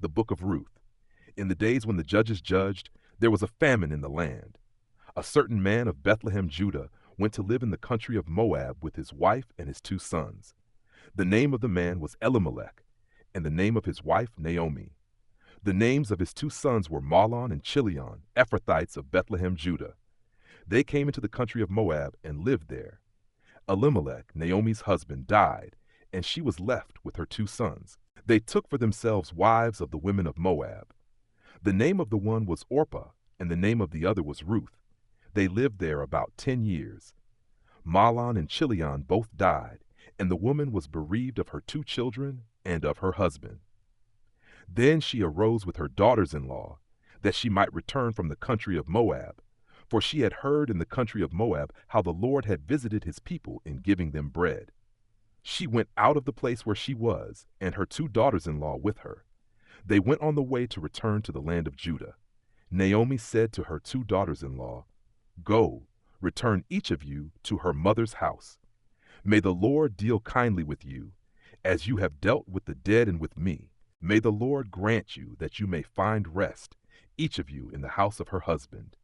The book of Ruth. In the days when the judges judged, there was a famine in the land. A certain man of Bethlehem, Judah, went to live in the country of Moab with his wife and his 2 sons. The name of the man was Elimelech, and the name of his wife Naomi. The names of his 2 sons were Mahlon and Chilion, Ephrathites of Bethlehem, Judah. They came into the country of Moab and lived there. Elimelech, Naomi's husband, died, and she was left with her 2 sons. They took for themselves wives of the women of Moab. The name of the one was Orpah, and the name of the other was Ruth. They lived there about 10 years. Mahlon and Chilion both died, and the woman was bereaved of her 2 children and of her husband. Then she arose with her daughters-in-law, that she might return from the country of Moab, for she had heard in the country of Moab how the Lord had visited his people in giving them bread. She went out of the place where she was, and her 2 daughters-in-law with her. They went on the way to return to the land of Judah. Naomi said to her 2 daughters-in-law, "Go, return each of you to her mother's house. May the Lord deal kindly with you, as you have dealt with the dead and with me. May the Lord grant you that you may find rest, each of you in the house of her husband."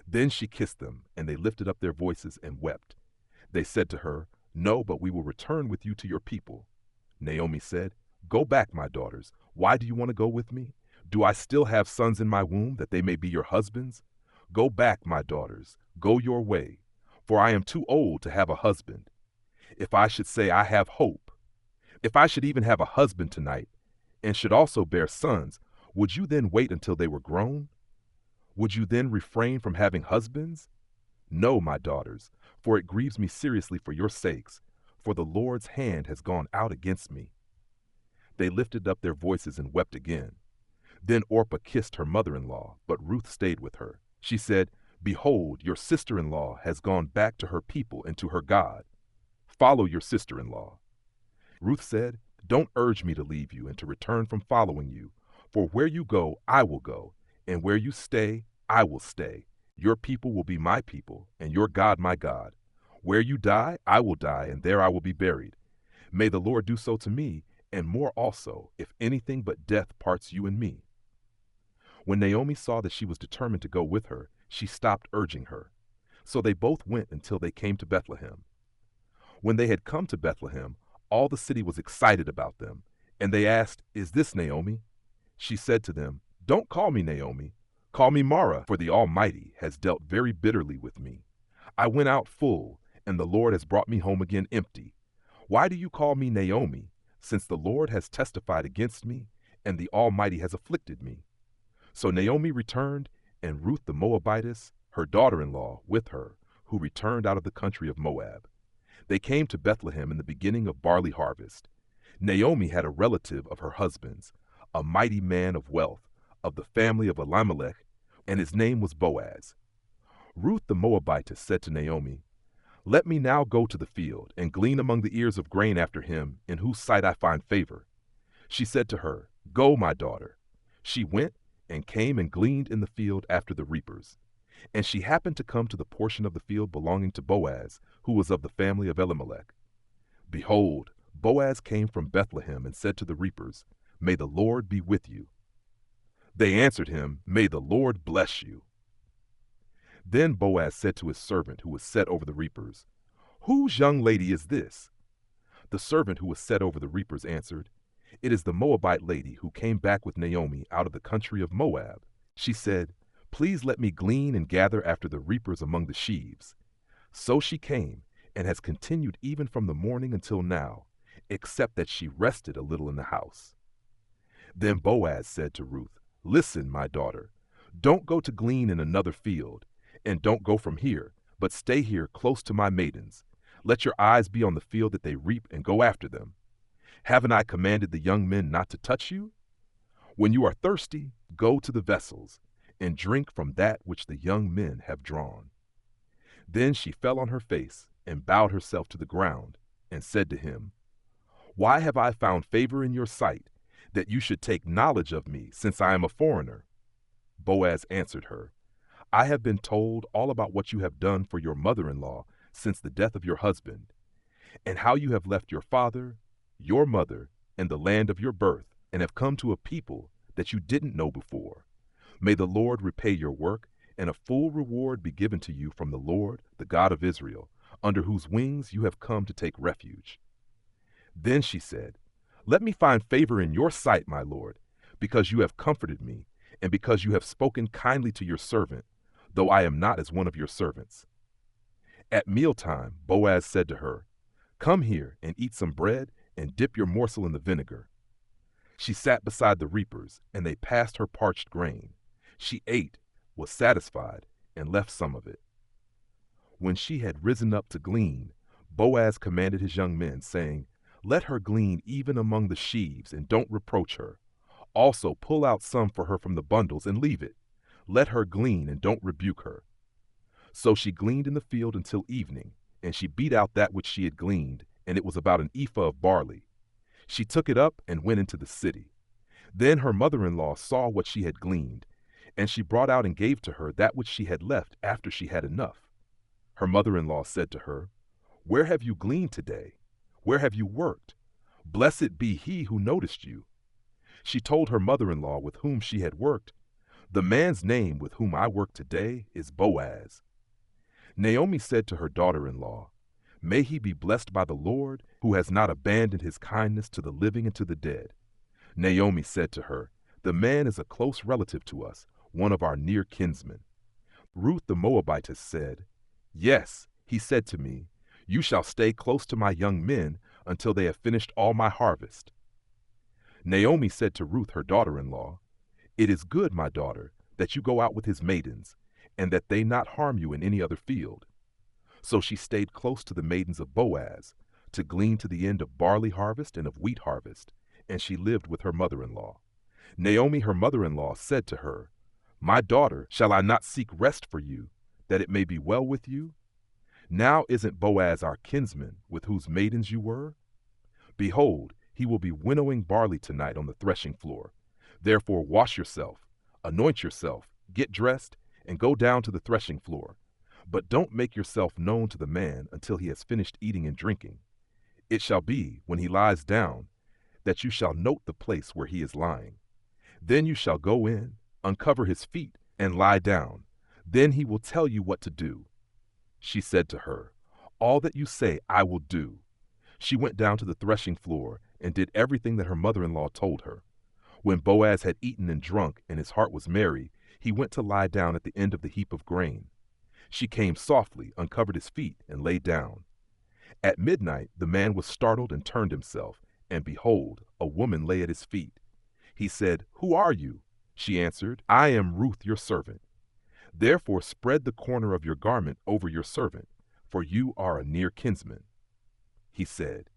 Then she kissed them, and they lifted up their voices and wept. They said to her, "No, but we will return with you to your people." Naomi said, "Go back, my daughters. Why do you want to go with me? Do I still have sons in my womb, that they may be your husbands? Go back, my daughters, go your way, for I am too old to have a husband. If I should say I have hope, if I should even have a husband tonight, and should also bear sons, would you then wait until they were grown? Would you then refrain from having husbands? No, my daughters, for it grieves me seriously for your sakes, for the Lord's hand has gone out against me." They lifted up their voices and wept again. Then Orpah kissed her mother-in-law, but Ruth stayed with her. She said, "Behold, your sister-in-law has gone back to her people and to her God. Follow your sister-in-law." Ruth said, "Don't urge me to leave you and to return from following you, for where you go, I will go, and where you stay, I will stay. Your people will be my people, and your God my God. Where you die, I will die, and there I will be buried. May the Lord do so to me, and more also, if anything but death parts you and me." When Naomi saw that she was determined to go with her, she stopped urging her. So they both went until they came to Bethlehem. When they had come to Bethlehem, all the city was excited about them, and they asked, "Is this Naomi?" She said to them, "Don't call me Naomi. Call me Mara, for the Almighty has dealt very bitterly with me. I went out full, and the Lord has brought me home again empty. Why do you call me Naomi, since the Lord has testified against me, and the Almighty has afflicted me?" So Naomi returned, and Ruth the Moabitess, her daughter-in-law, with her, who returned out of the country of Moab. They came to Bethlehem in the beginning of barley harvest. Naomi had a relative of her husband's, a mighty man of wealth, of the family of Elimelech, and his name was Boaz. Ruth the Moabitess said to Naomi, "Let me now go to the field, and glean among the ears of grain after him, in whose sight I find favor." She said to her, "Go, my daughter." She went, and came and gleaned in the field after the reapers. And she happened to come to the portion of the field belonging to Boaz, who was of the family of Elimelech. Behold, Boaz came from Bethlehem and said to the reapers, "May the Lord be with you." They answered him, "May the Lord bless you." Then Boaz said to his servant who was set over the reapers, "Whose young lady is this?" The servant who was set over the reapers answered, "It is the Moabite lady who came back with Naomi out of the country of Moab." She said, "Please let me glean and gather after the reapers among the sheaves." So she came, and has continued even from the morning until now, except that she rested a little in the house. Then Boaz said to Ruth, "Listen, my daughter, don't go to glean in another field, and don't go from here, but stay here close to my maidens. Let your eyes be on the field that they reap, and go after them. Haven't I commanded the young men not to touch you? When you are thirsty, go to the vessels, and drink from that which the young men have drawn." Then she fell on her face, and bowed herself to the ground, and said to him, "Why have I found favor in your sight, that you should take knowledge of me, since I am a foreigner?" Boaz answered her, "I have been told all about what you have done for your mother-in-law since the death of your husband, and how you have left your father, your mother, and the land of your birth, and have come to a people that you didn't know before. May the Lord repay your work, and a full reward be given to you from the Lord, the God of Israel, under whose wings you have come to take refuge." Then she said, "Let me find favor in your sight, my Lord, because you have comforted me, and because you have spoken kindly to your servant, though I am not as one of your servants." At mealtime, Boaz said to her, "Come here and eat some bread and dip your morsel in the vinegar." She sat beside the reapers, and they passed her parched grain. She ate, was satisfied, and left some of it. When she had risen up to glean, Boaz commanded his young men, saying, "Let her glean even among the sheaves, and don't reproach her. Also pull out some for her from the bundles, and leave it. Let her glean, and don't rebuke her." So she gleaned in the field until evening, and she beat out that which she had gleaned, and it was about an ephah of barley. She took it up and went into the city. Then her mother-in-law saw what she had gleaned, and she brought out and gave to her that which she had left after she had enough. Her mother-in-law said to her, "Where have you gleaned today? Where have you worked? Blessed be he who noticed you." She told her mother-in-law with whom she had worked, "The man's name with whom I work today is Boaz." Naomi said to her daughter-in-law, "May he be blessed by the Lord, who has not abandoned his kindness to the living and to the dead." Naomi said to her, "The man is a close relative to us, one of our near kinsmen." Ruth the Moabitess said, "Yes, he said to me, 'You shall stay close to my young men until they have finished all my harvest.'" Naomi said to Ruth her daughter-in-law, "It is good, my daughter, that you go out with his maidens, and that they not harm you in any other field." So she stayed close to the maidens of Boaz, to glean to the end of barley harvest and of wheat harvest, and she lived with her mother-in-law. Naomi her mother-in-law said to her, "My daughter, shall I not seek rest for you, that it may be well with you? Now isn't Boaz our kinsman, with whose maidens you were? Behold, he will be winnowing barley tonight on the threshing floor. Therefore wash yourself, anoint yourself, get dressed, and go down to the threshing floor. But don't make yourself known to the man until he has finished eating and drinking. It shall be, when he lies down, that you shall note the place where he is lying. Then you shall go in, uncover his feet, and lie down. Then he will tell you what to do." She said to her, "All that you say I will do." She went down to the threshing floor and did everything that her mother-in-law told her. When Boaz had eaten and drunk, and his heart was merry, he went to lie down at the end of the heap of grain. She came softly, uncovered his feet, and lay down. At midnight the man was startled and turned himself, and behold, a woman lay at his feet. He said, "Who are you?" She answered, "I am Ruth your servant. Therefore spread the corner of your garment over your servant, for you are a near kinsman." He said,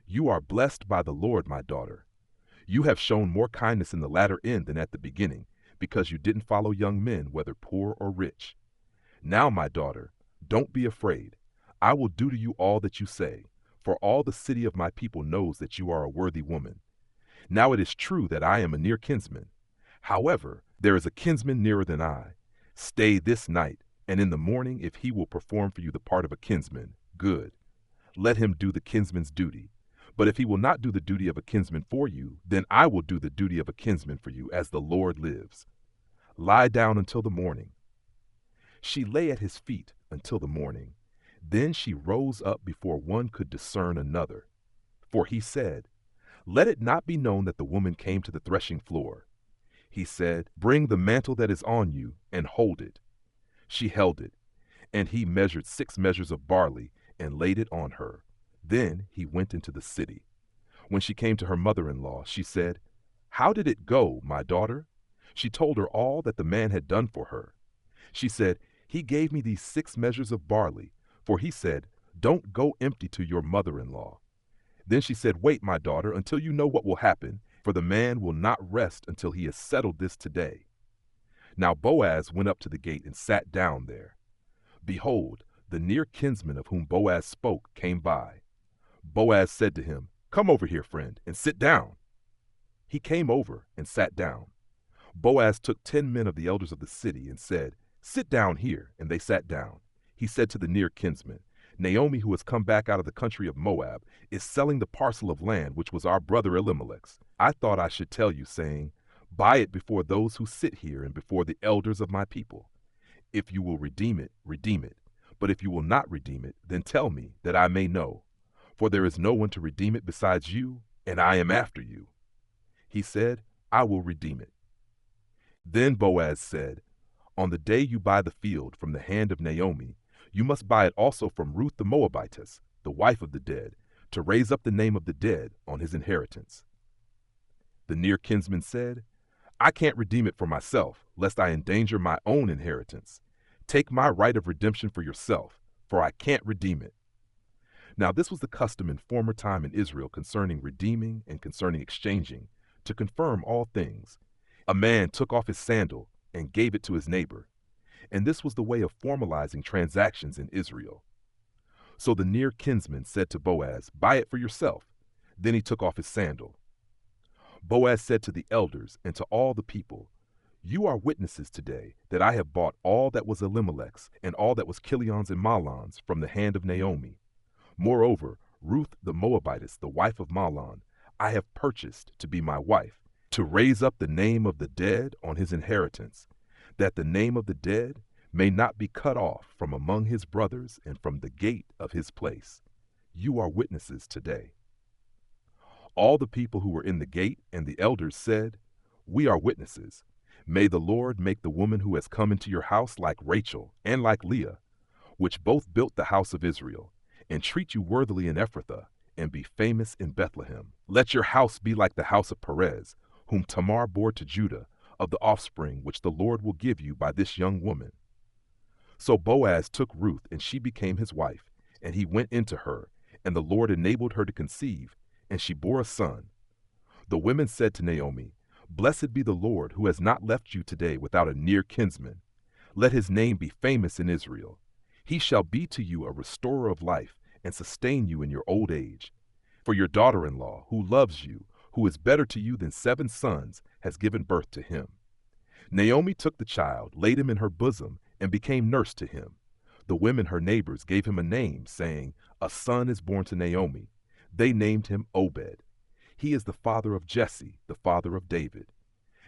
"You are blessed by the Lord, my daughter. You have shown more kindness in the latter end than at the beginning, because you didn't follow young men, whether poor or rich. Now, my daughter, don't be afraid. I will do to you all that you say, for all the city of my people knows that you are a worthy woman. Now it is true that I am a near kinsman. However, there is a kinsman nearer than I. Stay this night, and in the morning, if he will perform for you the part of a kinsman, good. Let him do the kinsman's duty. But if he will not do the duty of a kinsman for you, then I will do the duty of a kinsman for you, as the Lord lives. Lie down until the morning." She lay at his feet until the morning. Then she rose up before one could discern another. For he said, "Let it not be known that the woman came to the threshing floor." He said, "Bring the mantle that is on you, and hold it." She held it, and he measured 6 measures of barley, and laid it on her. Then he went into the city. When she came to her mother-in-law, she said, "How did it go, my daughter?" She told her all that the man had done for her. She said, "He gave me these 6 measures of barley, for he said, 'Don't go empty to your mother-in-law.'" Then she said, "Wait, my daughter, until you know what will happen, for the man will not rest until he has settled this today." Now Boaz went up to the gate and sat down there. Behold, the near kinsman of whom Boaz spoke came by. Boaz said to him, "Come over here, friend, and sit down." He came over and sat down. Boaz took 10 men of the elders of the city and said, "Sit down here," and they sat down. He said to the near kinsman, "Naomi, who has come back out of the country of Moab, is selling the parcel of land which was our brother Elimelech's. I thought I should tell you, saying, Buy it before those who sit here and before the elders of my people. If you will redeem it, redeem it. But if you will not redeem it, then tell me, that I may know. For there is no one to redeem it besides you, and I am after you." He said, "I will redeem it." Then Boaz said, "On the day you buy the field from the hand of Naomi, you must buy it also from Ruth the Moabitess, the wife of the dead, to raise up the name of the dead on his inheritance." The near kinsman said, "I can't redeem it for myself, lest I endanger my own inheritance. Take my right of redemption for yourself, for I can't redeem it." Now this was the custom in former time in Israel concerning redeeming and concerning exchanging, to confirm all things. A man took off his sandal and gave it to his neighbor, and this was the way of formalizing transactions in Israel. So the near kinsman said to Boaz, "Buy it for yourself." Then he took off his sandal. Boaz said to the elders and to all the people, "You are witnesses today that I have bought all that was Elimelech's and all that was Kilion's and Mahlon's from the hand of Naomi. Moreover, Ruth the Moabitess, the wife of Mahlon, I have purchased to be my wife, to raise up the name of the dead on his inheritance, that the name of the dead may not be cut off from among his brothers and from the gate of his place. You are witnesses today." All the people who were in the gate and the elders said, "We are witnesses. May the Lord make the woman who has come into your house like Rachel and like Leah, which both built the house of Israel, and treat you worthily in Ephrathah, and be famous in Bethlehem. Let your house be like the house of Perez, whom Tamar bore to Judah, of the offspring which the Lord will give you by this young woman." So Boaz took Ruth, and she became his wife, and he went into her, and the Lord enabled her to conceive, and she bore a son. The women said to Naomi, "Blessed be the Lord, who has not left you today without a near kinsman. Let his name be famous in Israel. He shall be to you a restorer of life, and sustain you in your old age. For your daughter-in-law, who loves you, who is better to you than 7 sons, has given birth to him." Naomi took the child, laid him in her bosom, and became nurse to him. The women, her neighbors, gave him a name, saying, "A son is born to Naomi." They named him Obed. He is the father of Jesse, the father of David.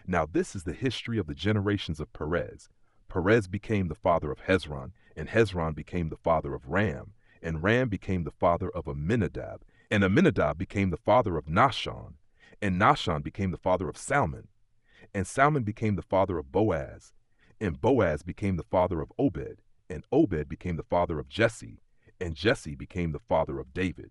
Now this is the history of the generations of Perez. Perez became the father of Hezron, and Hezron became the father of Ram, and Ram became the father of Amminadab, and Amminadab became the father of Nahshon, and Nahshon became the father of Salmon, and Salmon became the father of Boaz, and Boaz became the father of Obed, and Obed became the father of Jesse, and Jesse became the father of David.